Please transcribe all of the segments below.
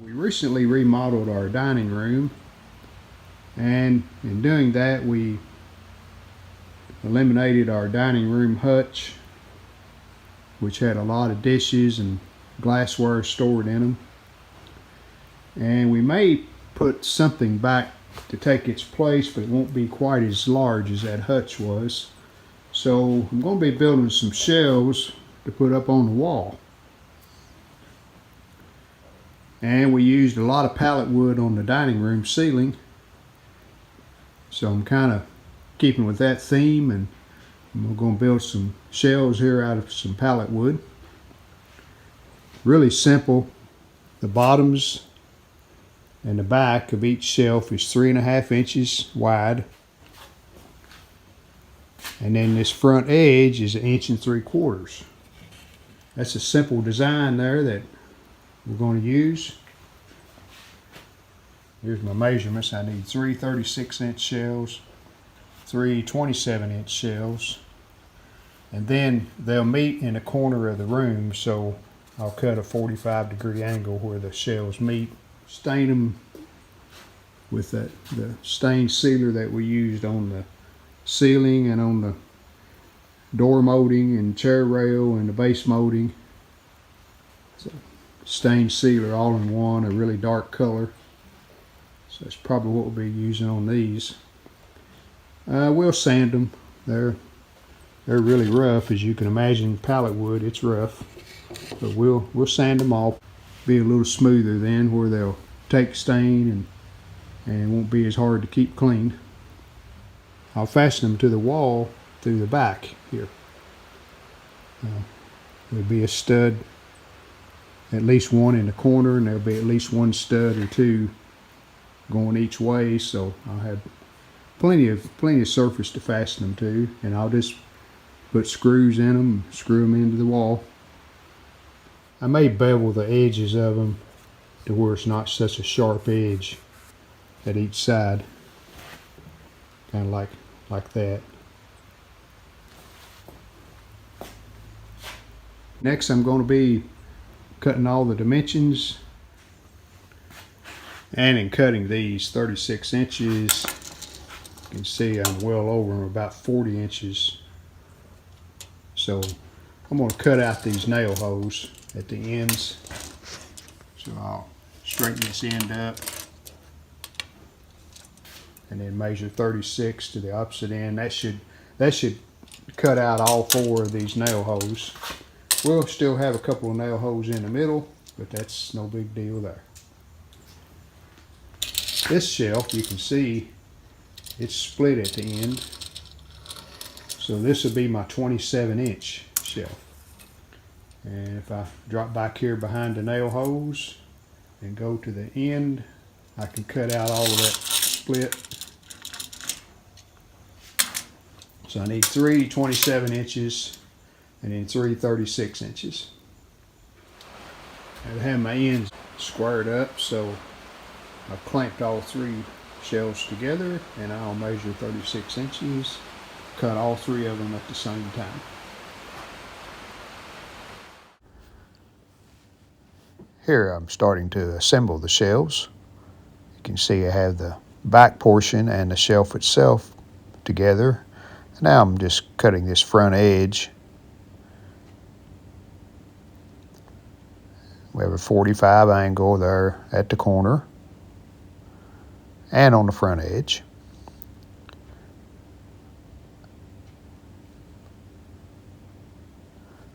We recently remodeled our dining room, and in doing that we eliminated our dining room hutch, which had a lot of dishes and glassware stored in them. And we may put something back to take its place, but it won't be quite as large as that hutch was. So I'm going to be building some shelves to put up on the wall. And we used a lot of pallet wood on the dining room ceiling. So I'm kind of keeping with that theme, and we're going to build some shelves here out of some pallet wood. Really simple. The bottoms and the back of each shelf is 3.5 inches wide. And then this front edge is 1.75 inches. That's a simple design there that we're going to use. Here's my measurements. I need 3 36-inch shelves, 3 27-inch shelves, and then they'll meet in the corner of the room, so I'll cut a 45-degree angle where the shelves meet. Stain them with the stain sealer that we used on the ceiling and on the door molding and chair rail and the base molding. So stain sealer all in one, a really dark color. So that's probably what we'll be using on these. We'll sand them. They're really rough, as you can imagine. Pallet wood, it's rough, but we'll sand them off. Be a little smoother then, where they'll take stain and won't be as hard to keep clean. I'll fasten them to the wall through the back here. There'll be a stud, at least one in the corner, and there'll be at least one stud or two going each way, so I'll have plenty of surface to fasten them to, and I'll just put screws in them, screw them into the wall. I may bevel the edges of them to where it's not such a sharp edge at each side, kind of like that. Next, I'm going to be cutting all the dimensions, and in cutting these 36 inches, you can see I'm well over them, about 40 inches. So I'm going to cut out these nail holes at the ends. So I'll straighten this end up and then measure 36 to the opposite end. That should cut out all 4 of these nail holes. We'll still have a couple of nail holes in the middle, but that's no big deal there. This shelf, you can see it's split at the end. So this will be my 27-inch shelf. And if I drop back here behind the nail holes and go to the end, I can cut out all of that split. So I need 3 27 inches and then 3 36 inches. I have my ends squared up, so I've clamped all 3 shelves together, and I'll measure 36 inches, cut all 3 of them at the same time. Here I'm starting to assemble the shelves. You can see I have the back portion and the shelf itself together. Now I'm just cutting this front edge. We have a 45 angle there at the corner and on the front edge.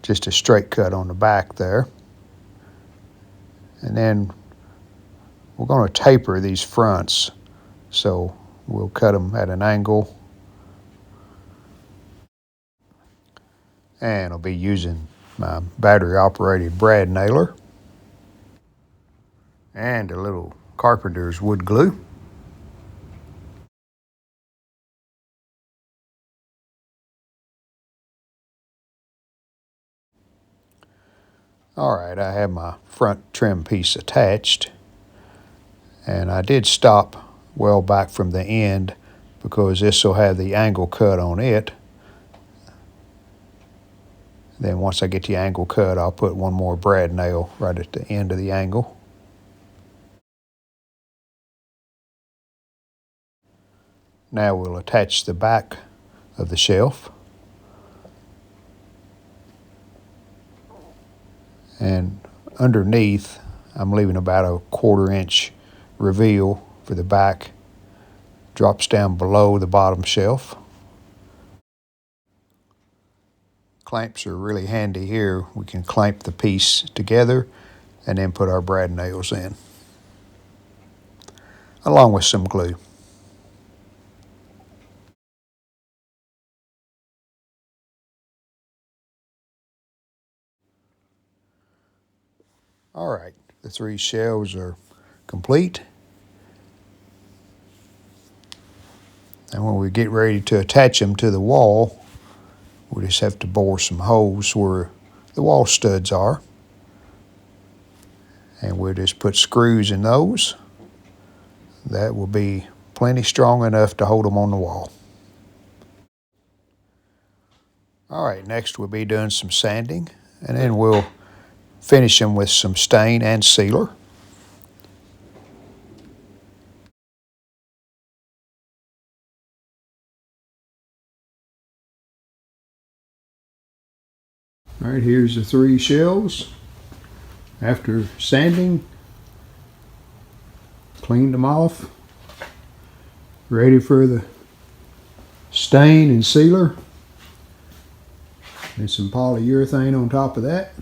Just a straight cut on the back there. And then we're going to taper these fronts, so we'll cut them at an angle. And I'll be using my battery operated brad nailer and a little carpenter's wood glue. Alright, I have my front trim piece attached, and I did stop well back from the end because this will have the angle cut on it. Then once I get the angle cut, I'll put one more brad nail right at the end of the angle. Now we'll attach the back of the shelf. And underneath, I'm leaving about a 1/4 inch reveal for the back. Drops down below the bottom shelf. Clamps are really handy here. We can clamp the piece together and then put our brad nails in, along with some glue. All right, the 3 shelves are complete. And when we get ready to attach them to the wall, we just have to bore some holes where the wall studs are. And we'll just put screws in those. That will be plenty strong enough to hold them on the wall. All right, next we'll be doing some sanding, and then we'll finish them with some stain and sealer. All right, here's the 3 shelves. After sanding, cleaned them off, ready for the stain and sealer, and some polyurethane on top of that.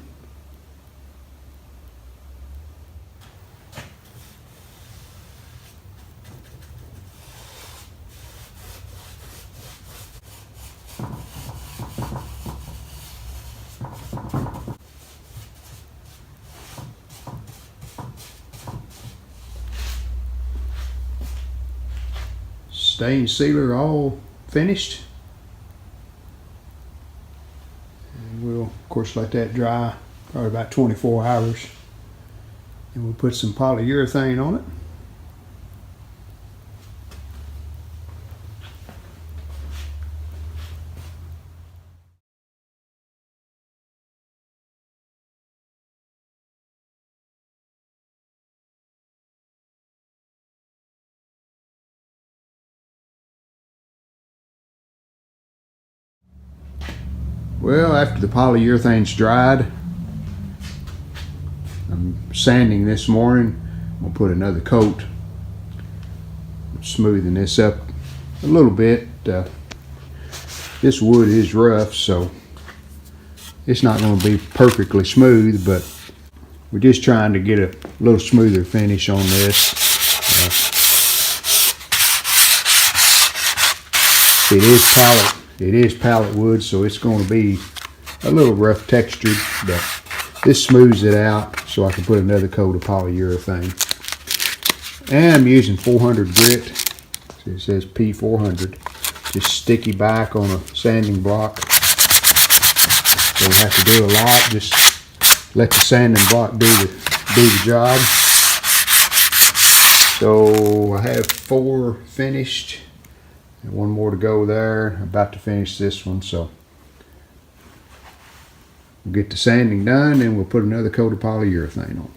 Stain sealer all finished. And we'll of course let that dry probably about 24 hours. And we'll put some polyurethane on it. Well, after the polyurethane's dried, I'm sanding this morning. I'll put another coat, smoothing this up a little bit. This wood is rough, so it's not going to be perfectly smooth, but we're just trying to get a little smoother finish on this. It is pallet wood, so it's going to be a little rough textured, but this smooths it out so I can put another coat of polyurethane. And I'm using 400 grit. So it says P400. Just sticky back on a sanding block. Don't have to do a lot. Just let the sanding block do the job. So I have 4 finished. And 1 more to go there. I'm about to finish this one, so we'll get the sanding done and we'll put another coat of polyurethane on.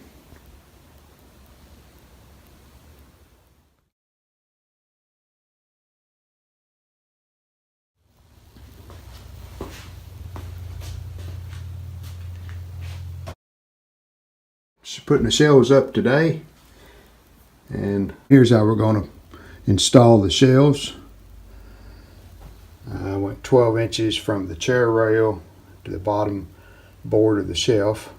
Just putting the shelves up today, and here's how we're going to install the shelves. I went 12 inches from the chair rail to the bottom board of the shelf.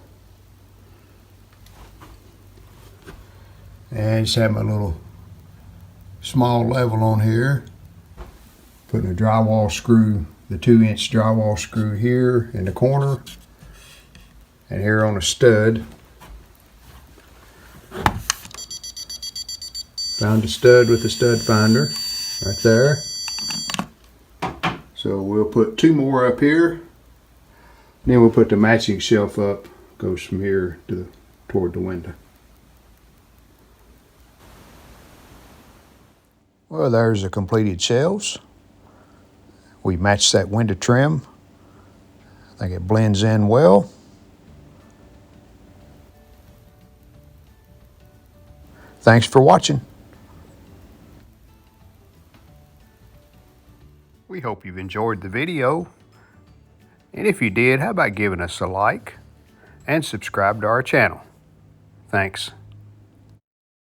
And just have my little small level on here. Putting a drywall screw, the 2-inch drywall screw here in the corner, and here on a stud. Found a stud with a stud finder right there. So we'll put 2 more up here. Then we'll put the matching shelf up. Goes from here to toward the window. Well, there's the completed shelves. We matched that window trim. I think it blends in well. Thanks for watching. We hope you've enjoyed the video. And if you did, how about giving us a like and subscribe to our channel? Thanks.